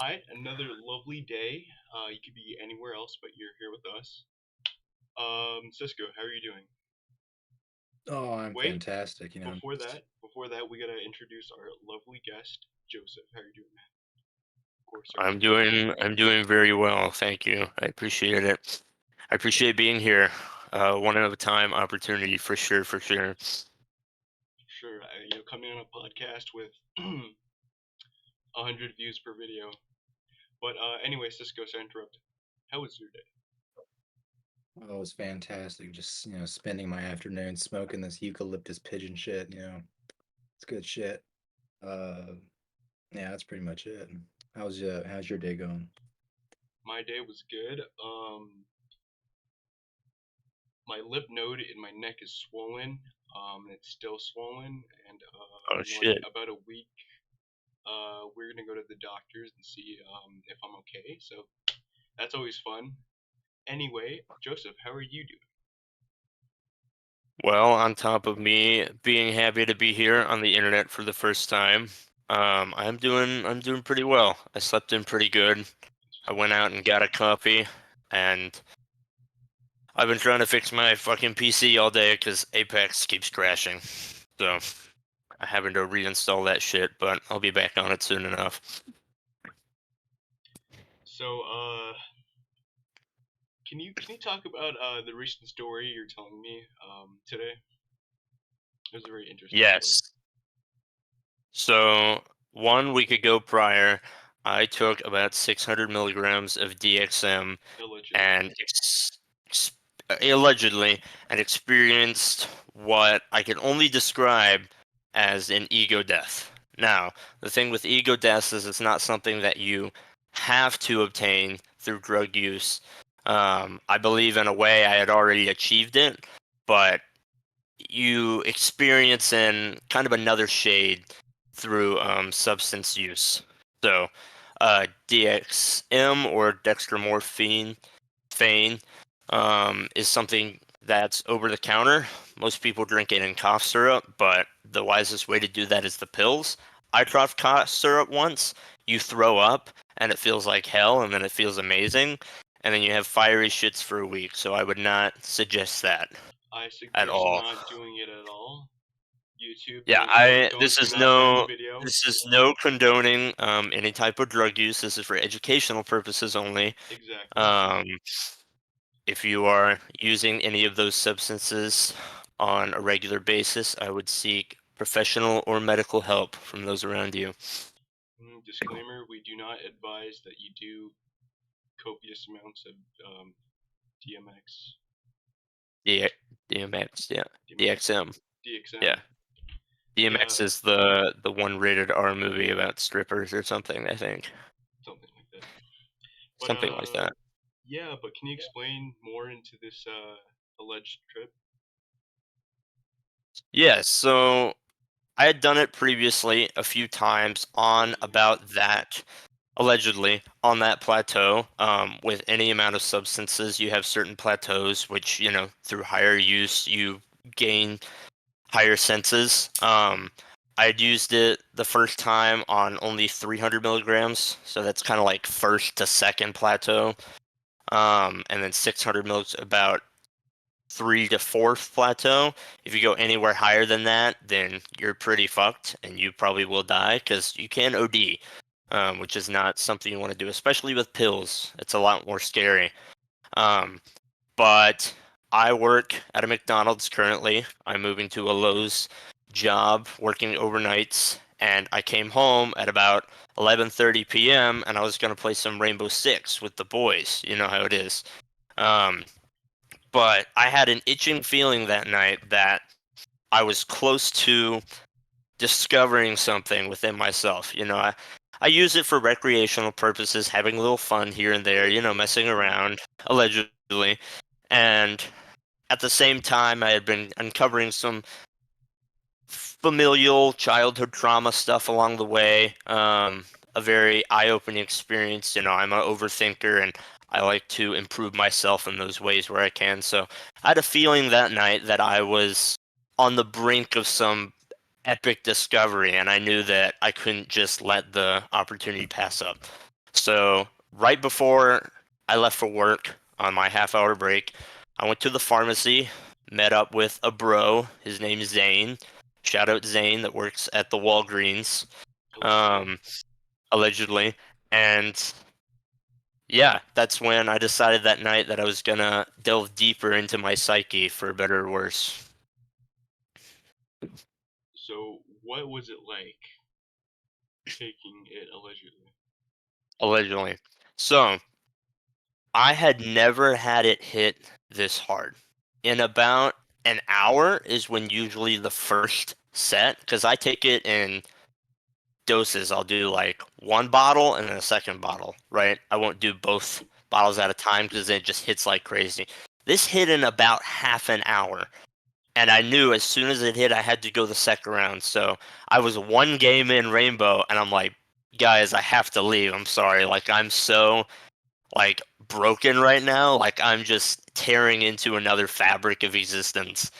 Hi, another lovely day. You could be anywhere else, but you're here with us. Cisco, how are you doing? Oh, I'm Wait, fantastic. before that, we gotta introduce our lovely guest, Joseph. How are you doing, man? Of course, our guest. I'm doing very well, thank you. I appreciate it. I appreciate being here. One at a time opportunity for sure, for sure. Sure, coming on a podcast with 100 views per video. But anyway, Cisco, sorry to interrupt. How was your day? Oh, it was fantastic. Just, spending my afternoon smoking this eucalyptus pigeon shit, it's good shit. Uh, yeah, that's pretty much it. How's your day going? My day was good. My lymph node in my neck is swollen. It's still swollen, and Oh in like shit. about a week, we're gonna go to the doctors and see if I'm okay. So that's always fun. Anyway, Joseph, how are you doing? Well, on top of me being happy to be here on the internet for the first time, I'm doing pretty well. I slept in pretty good. I went out and got a coffee, and I've been trying to fix my fucking PC all day because Apex keeps crashing. So I having to reinstall that shit, but I'll be back on it soon enough. So, can you talk about the recent story you're telling me today? It was a very interesting story. Yes. So 1 week ago prior, I took about 600 milligrams of DXM Allegedly. and ex- allegedly and experienced what I can only describe as an ego death. Now, the thing with ego deaths is it's not something that you have to obtain through drug use. I believe in a way I had already achieved it, but you experience in kind of another shade through substance use. So, DXM or dextromorphine, Fane, is something that's over the counter. Most people drink it in cough syrup, but the wisest way to do that is the pills. I tried cough syrup once. You throw up, and it feels like hell, and then it feels amazing, and then you have fiery shits for a week. So I would not suggest that I at suggest all. not doing it at all. YouTube, Yeah, do not ban the video. this is no condoning any type of drug use. This is for educational purposes only. Exactly. Um, if you are using any of those substances on a regular basis, I would seek professional or medical help from those around you. Disclaimer: we do not advise that you do copious amounts of DMX, D DMX, yeah. DMX, DXM, yeah. DXM. Yeah, DMX is the one rated R movie about strippers or something, I think. something like that. But Something like that. yeah. But can you explain more into this alleged trip? Yeah, so I had done it previously a few times on Allegedly. about that, allegedly, on that plateau. With any amount of substances, you have certain plateaus, which, through higher use, you gain higher senses. I had used it the first time on only 300 milligrams, so that's kind of like first to second plateau. And then 600 mils about three to fourth plateau. If you go anywhere higher than that, then you're pretty fucked, and you probably will die because you can OD, which is not something you want to do, especially with pills. It's a lot more scary. Um, but I work at a McDonald's currently. I'm moving to a Lowe's job, working overnights, and I came home at about 11:30 p.m. and I was gonna play some Rainbow Six with the boys. You know how it is. Um, but I had an itching feeling that night that I was close to discovering something within myself. I use it for recreational purposes, having a little fun here and there, Allegedly. messing around, allegedly. And at the same time, I had been uncovering some familial childhood trauma stuff along the way. A very eye-opening experience. I'm an overthinker and I like to improve myself in those ways where I can. So I had a feeling that night that I was on the brink of some epic discovery, and I knew that I couldn't just let the opportunity pass up. So right before I left for work on my half-hour break, I went to the pharmacy, met up with a bro. His name is Zane. Shout out Zane that works at the Walgreens, Allegedly. um, allegedly. And yeah, that's when I decided that night that I was gonna delve deeper into my psyche, for better or worse. So, what was it like taking it allegedly? Allegedly. So I had never had it hit this hard. In about an hour is when usually the first set, because I take it in doses. I'll do like one bottle and then a second bottle, right? I won't do both bottles at a time because it just hits like crazy. This hit in about half an hour. And I knew as soon as it hit, I had to go the second round. So I was one game in Rainbow, and I'm like, guys, I have to leave. I'm sorry. Like, I'm so like broken right now. Like I'm just tearing into another fabric of existence.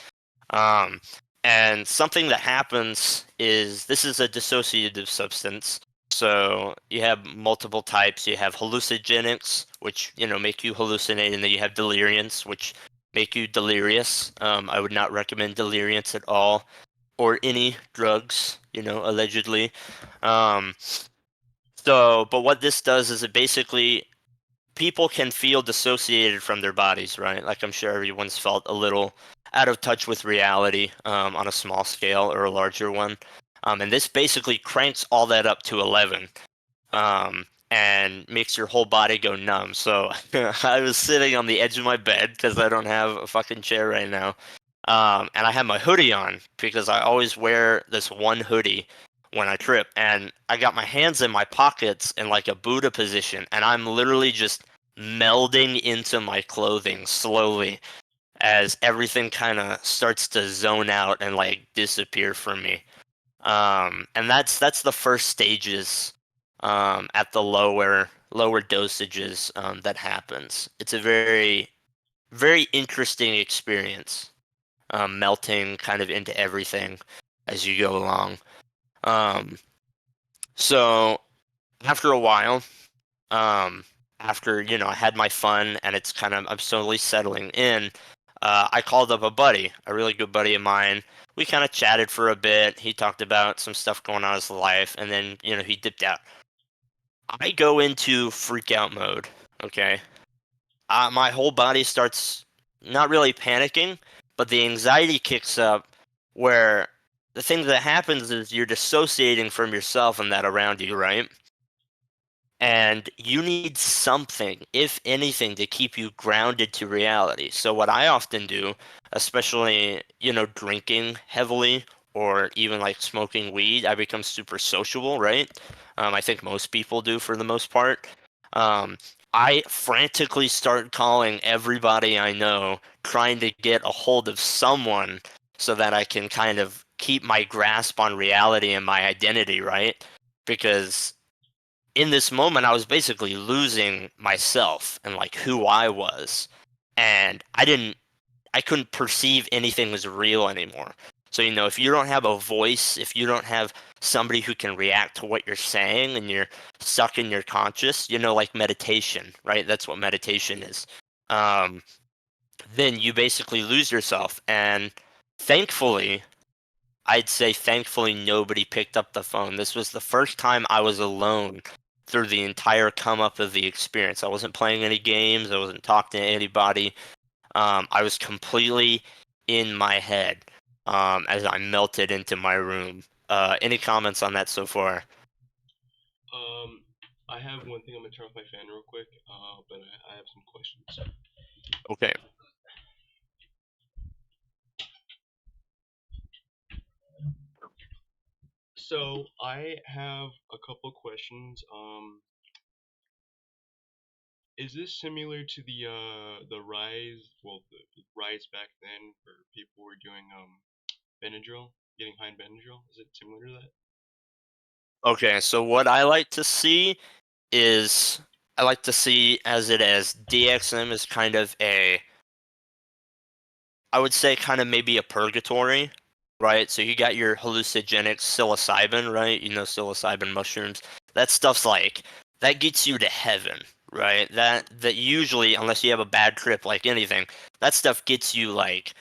Um, and something that happens is this is a dissociative substance. So you have multiple types. You have hallucinogenics, which make you hallucinate, and then you have deliriants, which make you delirious. I would not recommend deliriants at all, or any drugs. Allegedly. Um, but what this does is it basically people can feel dissociated from their bodies, right? Like I'm sure everyone's felt a little out of touch with reality on a small scale or a larger one. And this basically cranks all that up to 11 and makes your whole body go numb. So I was sitting on the edge of my bed because I don't have a fucking chair right now. And I had my hoodie on because I always wear this one hoodie when I trip. And I got my hands in my pockets in like a Buddha position, and I'm literally just melding into my clothing slowly as everything kind of starts to zone out and like disappear from me. And that's the first stages at the lower dosages that happens. It's a very very interesting experience, melting kind of into everything as you go along. Um, so after a while, um, after I had my fun and it's kind of I'm slowly settling in, I called up a buddy, a really good buddy of mine. We kind of chatted for a bit. He talked about some stuff going on in his life, and then he dipped out. I go into freak out mode. Okay, my whole body starts not really panicking, but the anxiety kicks up where the thing that happens is you're dissociating from yourself and that around you, right? And you need something, if anything, to keep you grounded to reality. So what I often do, especially, drinking heavily or even like smoking weed, I become super sociable, right? I think most people do for the most part. Um, I frantically start calling everybody I know, trying to get a hold of someone so that I can kind of keep my grasp on reality and my identity, right? Because in this moment, I was basically losing myself and like who I was. And I couldn't perceive anything was real anymore. So, if you don't have a voice, if you don't have somebody who can react to what you're saying and you're stuck in your conscious, like meditation, right? That's what meditation is. Um, then you basically lose yourself. And thankfully, I'd say thankfully nobody picked up the phone. This was the first time I was alone through the entire come up of the experience. I wasn't playing any games, I wasn't talking to anybody. I was completely in my head as I melted into my room. Any comments on that so far? Um, I have one thing. I'm gonna turn off my fan real quick. But I have some questions. Okay. So I have a couple questions. Is this similar to the rise? Well, the rise back then for people who were doing Benadryl, getting high in Benadryl. Is it similar to that? Okay, so what I like to see is I like to see as it as DXM is kind of I would say kind of maybe a purgatory, right? So you got your hallucinogenic psilocybin, right? Psilocybin mushrooms. That stuff's like that gets you to heaven, right? That usually, unless you have a bad trip like anything, that stuff gets you like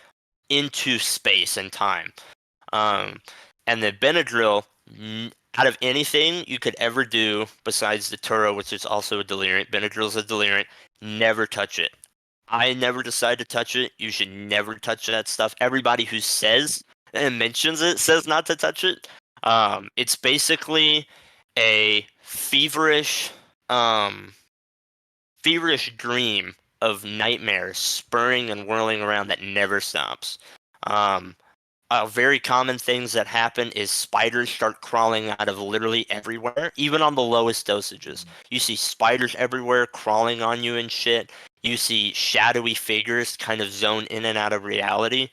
into space and time. Um, and the Benadryl, out of anything you could ever do besides the Turo, which is also a deliriant, Benadryl's a deliriant, never touch it. I never decide to touch it. You should never touch that stuff. Everybody who says and mentions it says not to touch it. It's basically a um, feverish dream of nightmares spurring and whirling around that never stops. Um, very common things that happen is spiders start crawling out of literally everywhere, even on the lowest dosages. You see spiders everywhere crawling on you and shit. You see shadowy figures kind of zone in and out of reality.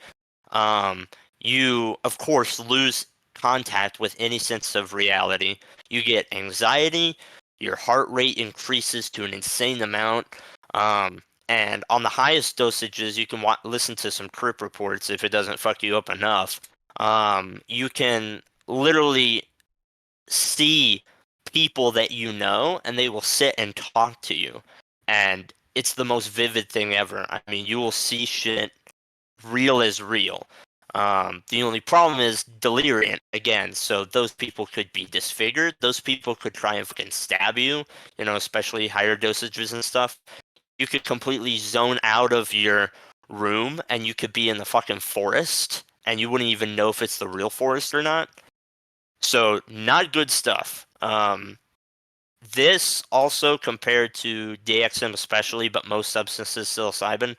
Um, you, of course, lose contact with any sense of reality. You get anxiety, your heart rate increases to an insane amount. And on the highest dosages, you can listen to some trip reports if it doesn't fuck you up enough. You can literally see people that you know, and they will sit and talk to you. And it's the most vivid thing ever. I mean, you will see shit real as real. The only problem is deliriant again. So those people could be disfigured. Those people could try and fucking stab you, especially higher dosages and stuff. You could completely zone out of your room and you could be in the fucking forest and you wouldn't even know if it's the real forest or not. So not good stuff. This also compared to DXM especially, but most substances psilocybin,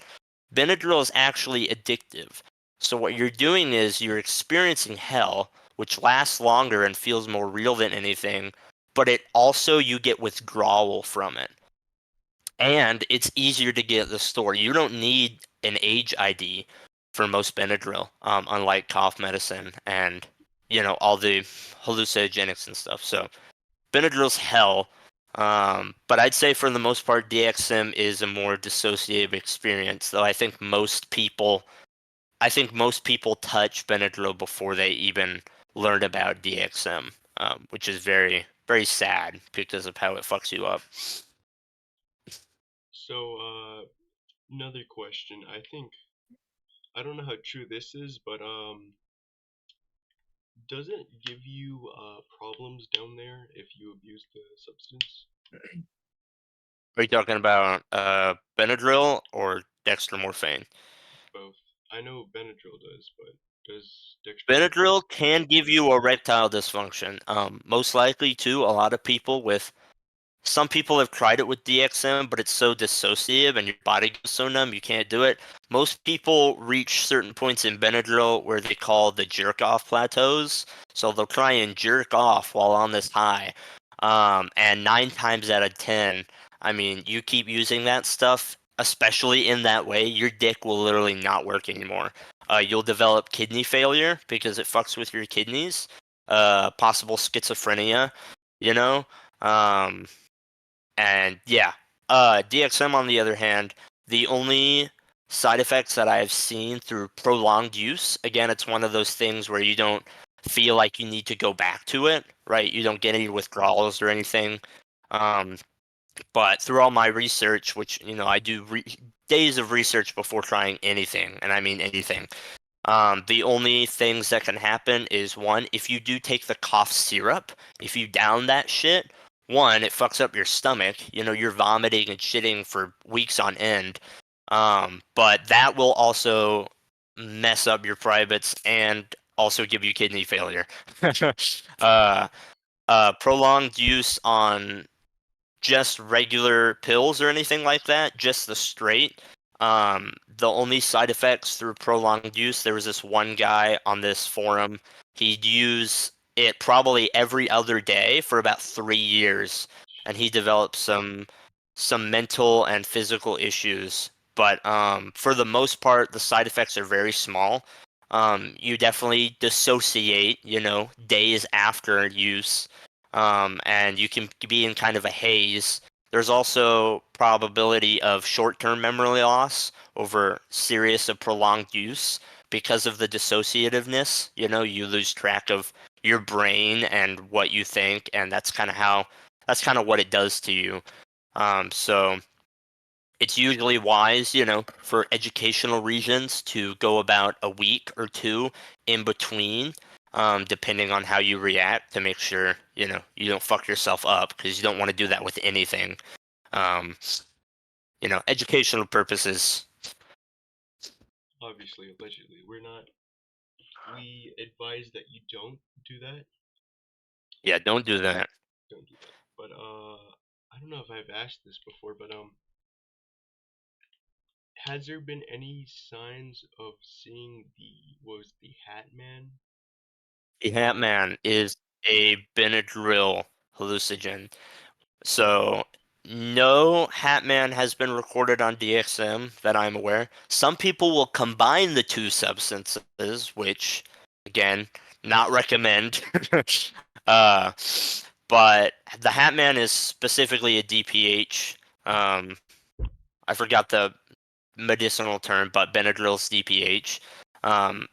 Benadryl is actually addictive. So what you're doing is you're experiencing hell, which lasts longer and feels more real than anything, but it also you get withdrawal from it. And it's easier to get at the store. You don't need an age ID for most Benadryl, unlike cough medicine and all the hallucinogenics and stuff. So Benadryl's hell. But I'd say for the most part, DXM is a more dissociative experience, though I think most people touch Benadryl before they even learn about DXM, which is very, very sad because of how it fucks you up. So, another question. I don't know how true this is, but does it give you problems down there if you abuse the substance? Are you talking about Benadryl or dextromorphine? Both. I know Benadryl does, but does dextromorphin? Benadryl can give you erectile dysfunction. Most likely too, a lot of people with some people have tried it with DXM, but it's so dissociative and your body goes so numb you can't do it. Most people reach certain points in Benadryl where they call the jerk off plateaus. So they'll try and jerk off while on this high. And 9 times out of 10, I mean, you keep using that stuff, especially in that way, your dick will literally not work anymore. You'll develop kidney failure because it fucks with your kidneys. Possible schizophrenia, you know? Um, and yeah, DXM on the other hand, the only side effects that I've seen through prolonged use, again, it's one of those things where you don't feel like you need to go back to it, right? You don't get any withdrawals or anything. Um, but through all my research, which, I do days of research before trying anything, and I mean anything. The only things that can happen is one, if you do take the cough syrup, if you down that shit, one, it fucks up your stomach. You're vomiting and shitting for weeks on end. But that will also mess up your privates and also give you kidney failure. uh, Prolonged use on just regular pills or anything like that, just the straight. The only side effects through prolonged use, there was this one guy on this forum, he'd use it probably every other day for about 3 years, and he developed some mental and physical issues. But for the most part, the side effects are very small. You definitely dissociate, days after use, and you can be in kind of a haze. There's also probability of short-term memory loss over serious or prolonged use because of the dissociativeness. You lose track of your brain and what you think, and that's kind of what it does to you. So it's usually wise, for educational reasons to go about a week or two in between, depending on how you react to make sure, you don't fuck yourself up because you don't want to do that with anything. Um, educational purposes. Obviously, allegedly, we're not. We advise that you don't do that. Yeah, don't do that. Don't do that. But I don't know if I've asked this before, but has there been any signs of seeing the what was the Hat Man? The Hat Man is a Benadryl hallucinogen. So no Hatman has been recorded on DXM that I'm aware. Some people will combine the two substances, which again, not recommend. uh, but the Hatman is specifically a DPH. Um, I forgot the medicinal term, but Benadryl's DPH.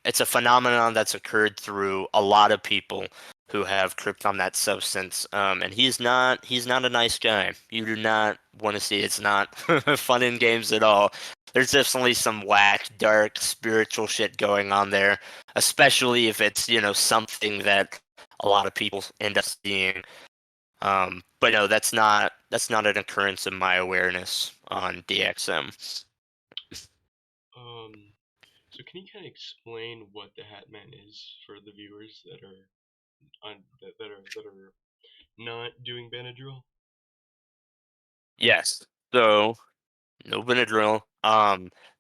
It's a phenomenon that's occurred through a lot of people who have tripped on that substance. And he's not a nice guy. You do not want to see it. It's not fun in games at all. There's definitely some whack, dark, spiritual shit going on there, especially if it's, something that a lot of people end up seeing. But no, that's not an occurrence in my awareness on DXM. Um, so can you kind of explain what the Hat Man is for the viewers that are that are not doing Benadryl? Yes. So no Benadryl.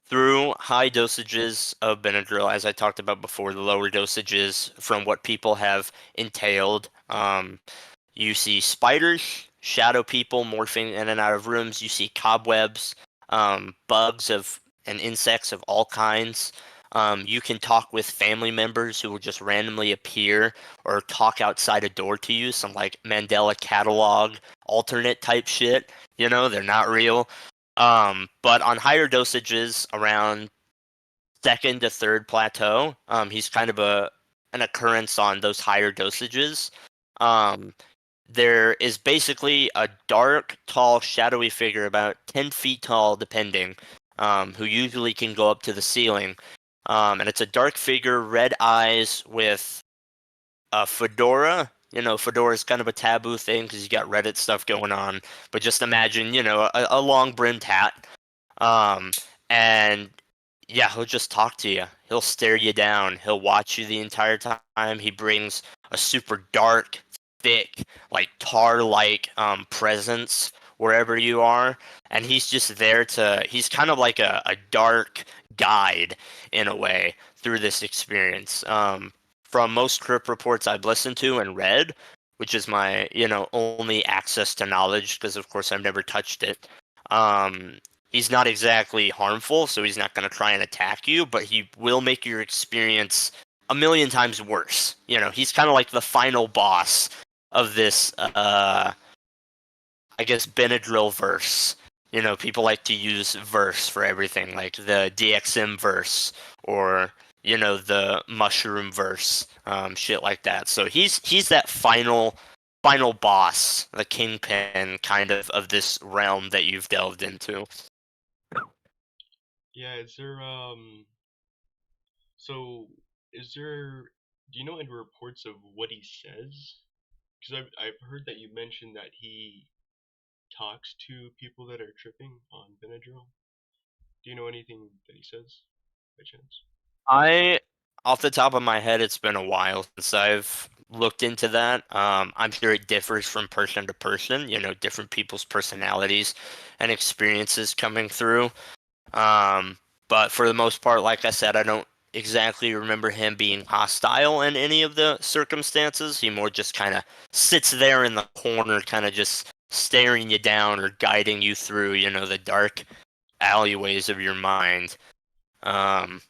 Through high dosages of Benadryl, as I talked about before, the lower dosages from what people have entailed. You see spiders, shadow people morphing in and out of rooms. You see cobwebs, bugs and insects of all kinds. You can talk with family members who will just randomly appear or talk outside a door to you. Some like Mandela catalog alternate type shit. They're not real. But on higher dosages, around second to third plateau, he's kind of an occurrence on those higher dosages. Um, there is basically a dark, tall, shadowy figure, about 10 feet tall, depending, who usually can go up to the ceiling. And it's a dark figure, red eyes with a fedora. Fedora is kind of a taboo thing because you got Reddit stuff going on. But just imagine, a long brimmed hat. Um, and yeah, he'll just talk to you. He'll stare you down. He'll watch you the entire time. He brings a super dark, thick, like tar-like presence wherever you are, and he's just there to. He's kind of like a dark guide in a way through this experience. From most crypt reports I've listened to and read, which is my only access to knowledge because of course I've never touched it. Um, he's not exactly harmful, so he's not going to try and attack you, but he will make your experience a million times worse. He's kind of like the final boss of this, I guess, Benadryl verse. People like to use verse for everything, like the DXM verse or the mushroom verse, shit like that. So he's that final boss, the kingpin kind of this realm that you've delved into. Yeah, is there so is there do you know any reports of what he says? Because I've heard that you mentioned that he talks to people that are tripping on Benadryl. Do you know anything that he says by chance? I, off the top of my head, it's been a while since I've looked into that. I'm sure it differs from person to person, different people's personalities and experiences coming through. Um, but for the most part, like I said, I don't exactly remember him being hostile in any of the circumstances. He more just kind of sits there in the corner, kind of just staring you down or guiding you through, the dark alleyways of your mind. Um,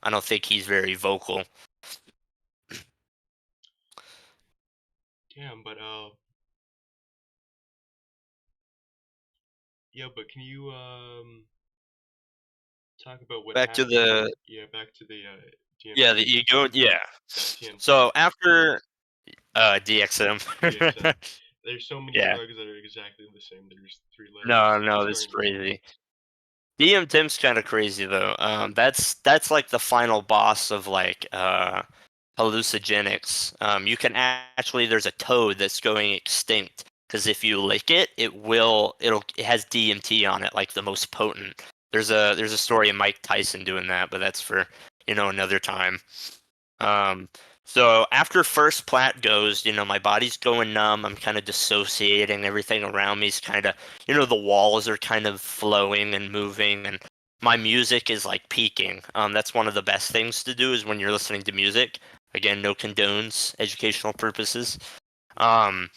I don't think he's very vocal. Damn, but yeah, but can you talk about what Back to happened? the Yeah, back to the Yeah, the TMC, ego. Yeah. that TMC So after DXM, DXM. There's so many Yeah. drugs that are exactly the same. There's three letters. No, no, that's Starting with D. crazy. DMT's kind of crazy though. That's like the final boss of like hallucinogenics. You can actually there's a toad that's going extinct because if you lick it, it has DMT on it, like the most potent. There's a story of Mike Tyson doing that, but that's for another time. Um, so after first plat goes, my body's going numb. I'm kind of dissociating. Everything around me is kind of, the walls are kind of flowing and moving, and my music is like peaking. That's one of the best things to do is when you're listening to music. Again, no condones, educational purposes. Um,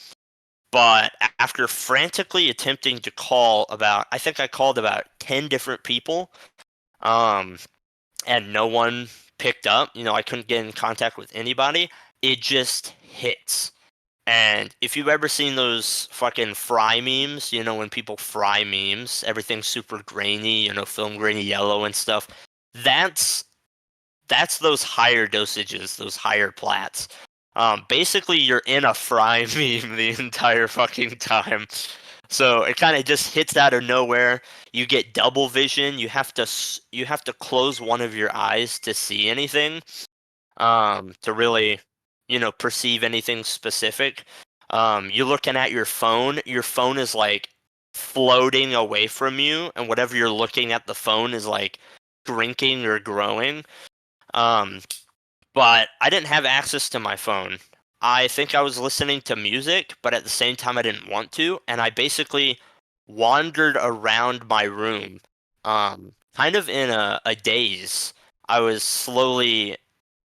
but after frantically attempting to call I think I called about 10 different people. Um, and no one picked up. I couldn't get in contact with anybody. It just hits. And if you've ever seen those fucking fry memes, when people fry memes, everything's super grainy, film grainy yellow and stuff. That's those higher dosages, those higher plats. Basically, you're in a fry meme the entire fucking time. So it kind of just hits out of nowhere. You get double vision. You have to close one of your eyes to see anything. To really, perceive anything specific. You're looking at your phone. Your phone is like floating away from you, and whatever you're looking at, the phone is like shrinking or growing. Um, but I didn't have access to my phone. I think I was listening to music, but at the same time I didn't want to, and I basically wandered around my room, kind of in a daze. I was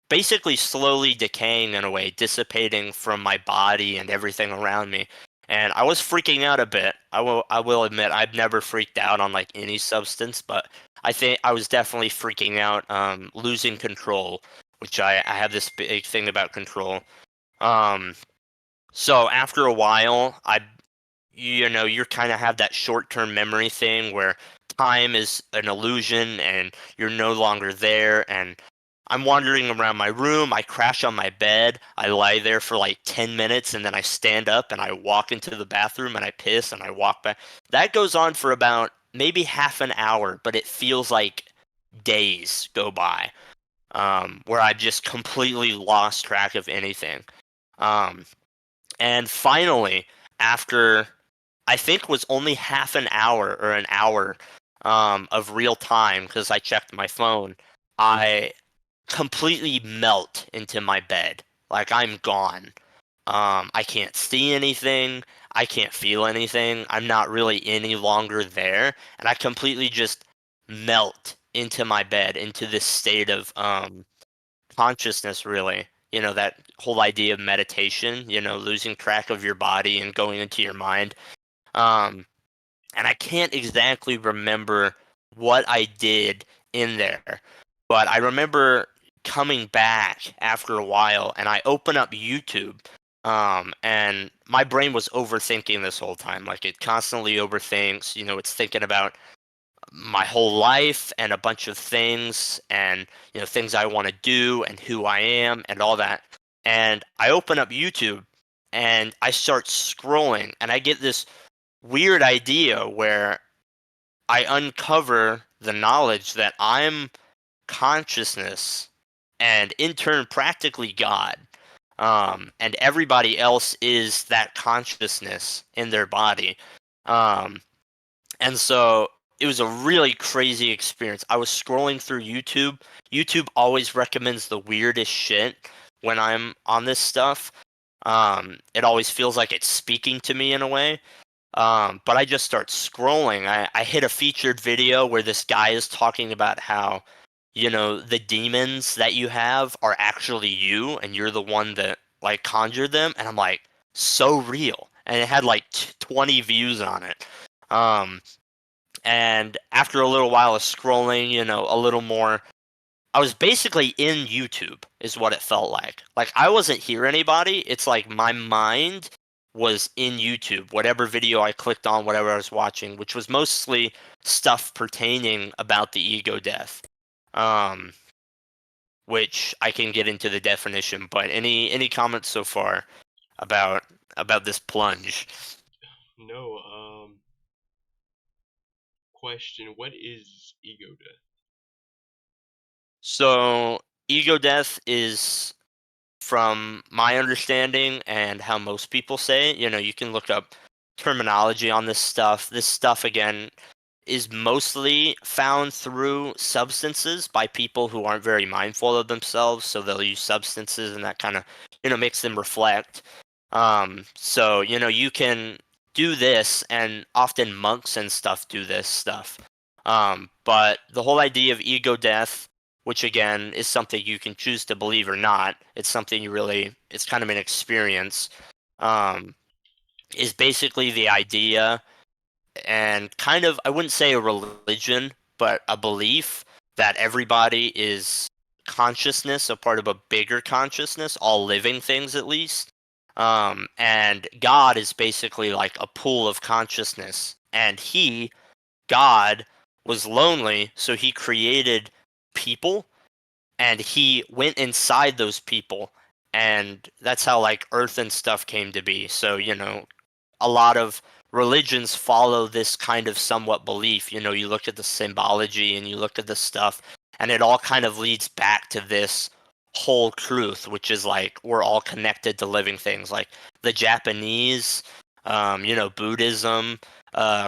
basically slowly decaying in a way, dissipating from my body and everything around me. And I was freaking out a bit. I will admit I've never freaked out on like any substance, but I think I was definitely freaking out, losing control, which I have this big thing about control. Um, so after a while, you're kind of have that short-term memory thing where time is an illusion and you're no longer there. And I'm wandering around my room. I crash on my bed. I lie there for like 10 minutes and then I stand up and I walk into the bathroom and I piss and I walk back. That goes on for about maybe half an hour, but it feels like days go by, where I just completely lost track of anything. Um, and finally, after I think was only half an hour or an hour of real time because I checked my phone, I completely melt into my bed. Like I'm gone. I can't see anything. I can't feel anything. I'm not really any longer there, and I completely just melt into my bed, into this state of consciousness. Really, that whole idea of meditation. Losing track of your body and going into your mind. Um, and I can't exactly remember what I did in there, but I remember coming back after a while and I open up YouTube. And my brain was overthinking this whole time. Like it constantly overthinks, it's thinking about my whole life and a bunch of things and, things I want to do and who I am and all that. And I open up YouTube and I start scrolling and I get this weird idea where I uncover the knowledge that I'm consciousness and in turn practically God. And everybody else is that consciousness in their body. Um, and so it was a really crazy experience. I was scrolling through YouTube. YouTube always recommends the weirdest shit when I'm on this stuff. It always feels like it's speaking to me in a way. But I just start scrolling. I hit a featured video where this guy is talking about how, the demons that you have are actually you and you're the one that like conjured them. And I'm like, so real. And it had like 20 views on it. Um, and after a little while of scrolling, a little more, I was basically in YouTube, is what it felt like. Like I wasn't hear anybody. It's like my mind was in YouTube, whatever video I clicked on, whatever I was watching, which was mostly stuff pertaining about the ego death. Um, which I can get into the definition, but any comments so far about about this plunge. No. Question: what is ego death? So ego death is, from my understanding and how most people say it, you can look up terminology on this stuff. This stuff, again, is mostly found through substances by people who aren't very mindful of themselves. So they'll use substances, and that kind of, makes them reflect. So, you can do this, and often monks and stuff do this stuff. But the whole idea of ego death, which again is something you can choose to believe or not, it's something it's kind of an experience, um, is basically the idea, and kind of, I wouldn't say a religion, but a belief that everybody is consciousness, a part of a bigger consciousness, all living things at least. And God is basically like a pool of consciousness. And God, was lonely, so he created people, and he went inside those people. And that's how like Earth and stuff came to be. So, a lot of religions follow this kind of somewhat belief. You look at the symbology and you look at the stuff, and it all kind of leads back to this whole truth, which is like we're all connected to living things. Like the Japanese, Buddhism,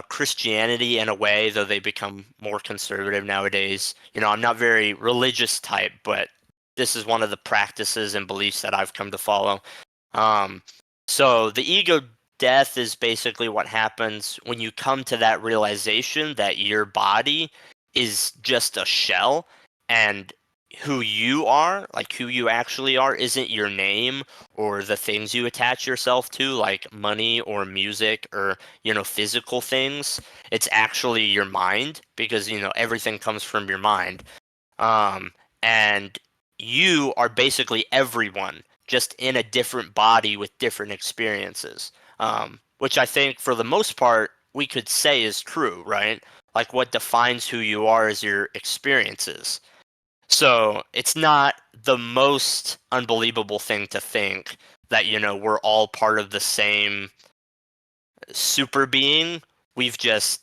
Christianity in a way, though they become more conservative nowadays. I'm not very religious type, but this is one of the practices and beliefs that I've come to follow. Um, so the ego death is basically what happens when you come to that realization that your body is just a shell, and who you are, like who you actually are, isn't your name or the things you attach yourself to, like money or music or, physical things. It's actually your mind, because, everything comes from your mind. Um, and you are basically everyone, just in a different body with different experiences. Which I think, for the most part, we could say is true, right? Like what defines who you are is your experiences. So it's not the most unbelievable thing to think that, we're all part of the same super being. We've just,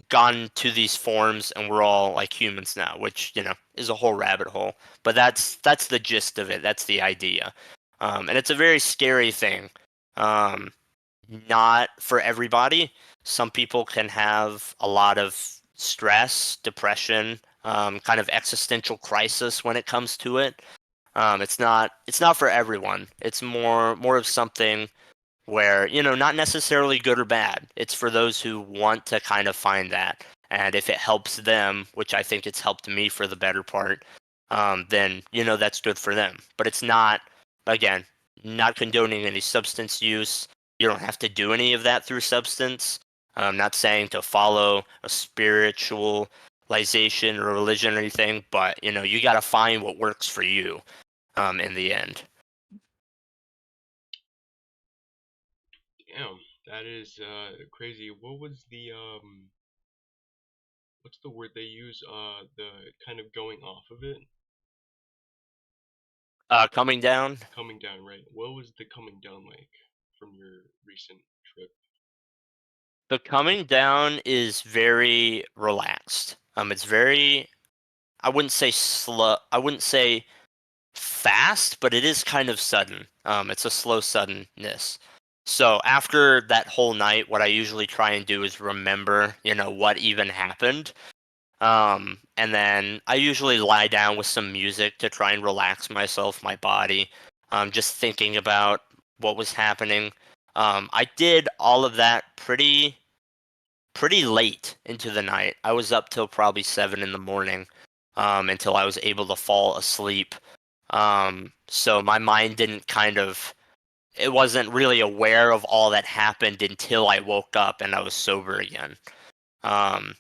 gone to these forms, and we're all like humans now, which, is a whole rabbit hole. But that's the gist of it. That's the idea. And it's a very scary thing. Um, Not for everybody. Some people can have a lot of stress, depression, kind of existential crisis when it comes to it. It's not for everyone. It's more of something where, not necessarily good or bad. It's for those who want to kind of find that. And if it helps them, which I think it's helped me for the better part, then, that's good for them. But it's not, again, not condoning any substance use. You don't have to do any of that through substance. I'm not saying to follow a spiritualization or religion or anything, but, you got to find what works for you, in the end. Damn, that is crazy. What was the what's the word they use? The kind of going off of it, Coming down. coming down, right? What was the coming down like from your recent trip? The coming down is very relaxed. It's very, I wouldn't say slow, I wouldn't say fast, but it is kind of sudden. It's a slow suddenness. So after that whole night, what I usually try and do is remember, what even happened. And then I usually lie down with some music to try and relax myself, my body. Just thinking about what was happening. I did all of that pretty late into the night. I was up till probably 7 in the morning, until I was able to fall asleep. So my mind didn't it wasn't really aware of all that happened until I woke up and I was sober again. Um,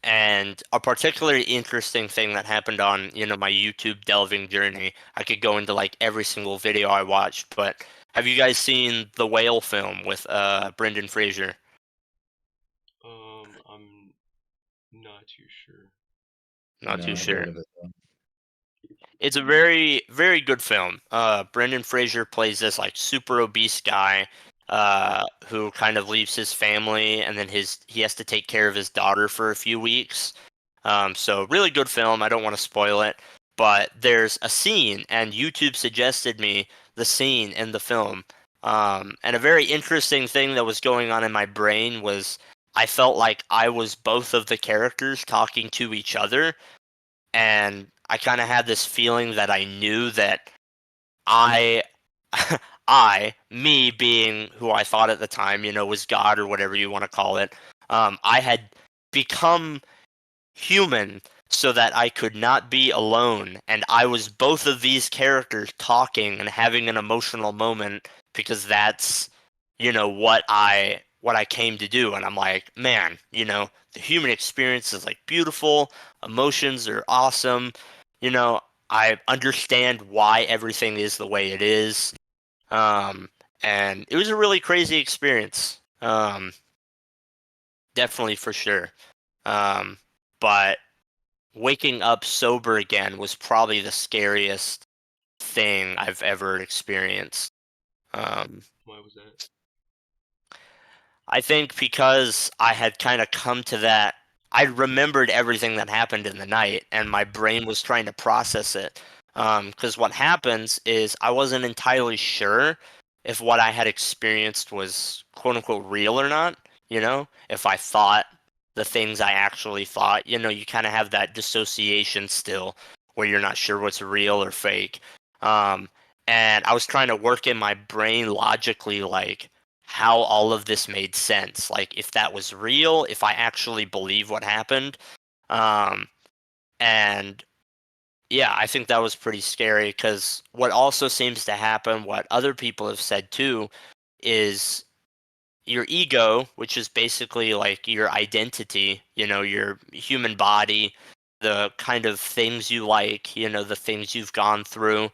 and a particularly interesting thing that happened on, my YouTube delving journey, I could go into like every single video I watched, but have you guys seen the Whale film with Brendan Fraser? I'm not too sure. Not too No, I've heard sure. of it though. It's a very, very good film. Brendan Fraser plays this like super obese guy who kind of leaves his family, and then he has to take care of his daughter for a few weeks. So really good film. I don't want to spoil it, but there's a scene, and YouTube suggested me the scene in the film. And a very interesting thing that was going on in my brain was I felt like I was both of the characters talking to each other, and I kind of had this feeling that I knew that I, me being who I thought at the time, was God or whatever you want to call it, I had become human so that I could not be alone, and I was both of these characters talking and having an emotional moment because that's what I came to do. And I'm like, man, the human experience is like beautiful, emotions are awesome, you know I understand why everything is the way it is. um and it was a really crazy experience, definitely, for sure. But waking up sober again was probably the scariest thing I've ever experienced. Um, Why was that? I think because I had kind of come to that, I remembered everything that happened in the night, and my brain was trying to process it. Because what happens is I wasn't entirely sure if what I had experienced was quote unquote real or not. If I thought the things I actually thought, you kind of have that dissociation still where you're not sure what's real or fake. Um, and I was trying to work in my brain logically, like, how all of this made sense. Like if that was real, if I actually believe what happened. Um, and yeah, I think that was pretty scary because what also seems to happen, what other people have said too, is your ego, which is basically like your identity, your human body, the kind of things you like, the things you've gone through,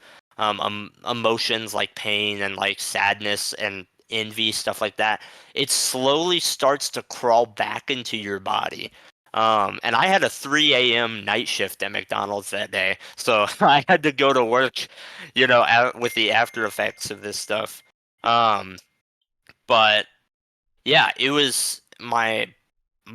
emotions like pain and like sadness and envy, stuff like that. It slowly starts to crawl back into your body. And I had a 3 a.m. night shift at McDonald's that day, so I had to go to work, with the after effects of this stuff. Um, but yeah, it was my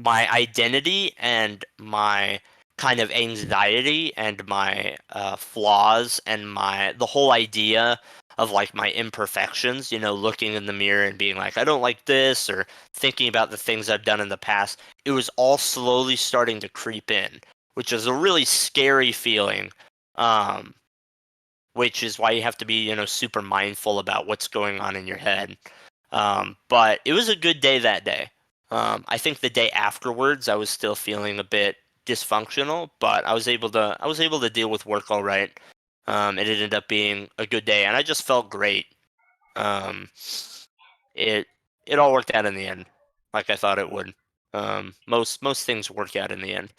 identity and my kind of anxiety and my flaws and the whole idea of like my imperfections, looking in the mirror and being like, I don't like this, or thinking about the things I've done in the past. It was all slowly starting to creep in, which is a really scary feeling. Um, which is why you have to be, super mindful about what's going on in your head. But it was a good day that day. I think the day afterwards, I was still feeling a bit dysfunctional, but I was able to deal with work all right. It ended up being a good day, and I just felt great. Um, it it all worked out in the end, like I thought it would. Most things work out in the end.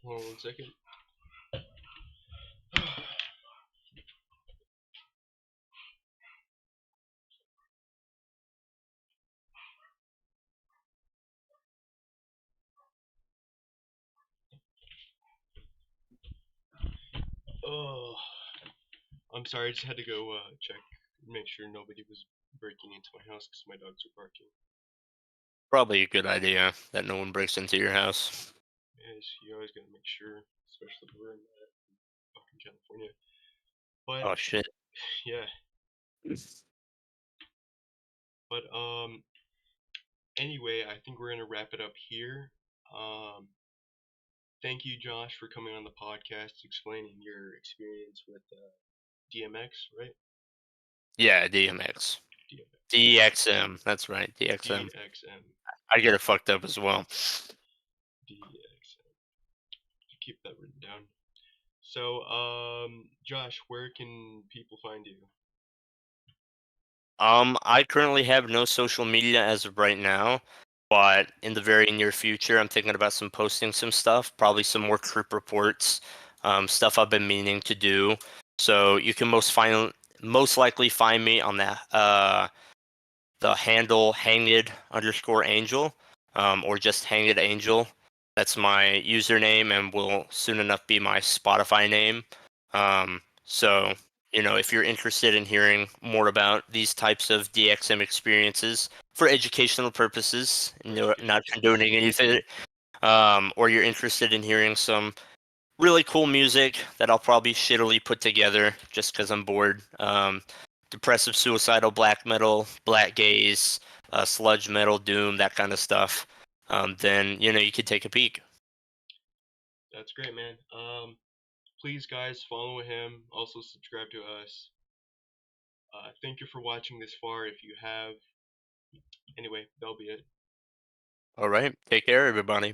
Hold on one second. Oh, I'm sorry. I just had to go check, make sure nobody was breaking into my house because my dogs were barking. Probably a good idea that no one breaks into your house. Yes, you always gotta make sure, especially if we're in fucking California. But Oh shit. yeah, but anyway, I think we're gonna wrap it up here. Um, thank you, Josh, for coming on the podcast, explaining your experience with DMX, right? Yeah, DMX. DMX, DXM. That's right, DXM. DXM, I get it fucked up as well. DXM. Keep that written down. So, Josh, where can people find you? I currently have no social media as of right now, but in the very near future, I'm thinking about posting some stuff, probably some more trip reports, stuff I've been meaning to do. So you can most likely find me on the handle hanged_angel, or just hanged angel. That's my username and will soon enough be my Spotify name. So, if you're interested in hearing more about these types of DXM experiences for educational purposes, For not educational condoning purposes. anything, or you're interested in hearing some really cool music that I'll probably shittily put together just because I'm bored. Depressive, suicidal, black metal, black gaze, sludge metal, doom, that kind of stuff. Then you could take a peek. That's great, man. Please, guys, follow him. Also, subscribe to us. Thank you for watching this far. If you have, anyway, that'll be it. All right, take care, everybody.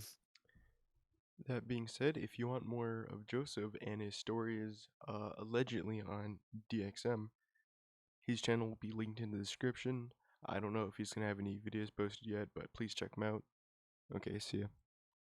That being said, if you want more of Joseph and his stories allegedly on DXM, his channel will be linked in the description. I don't know if he's going to have any videos posted yet, but please check him out. Okay, see ya.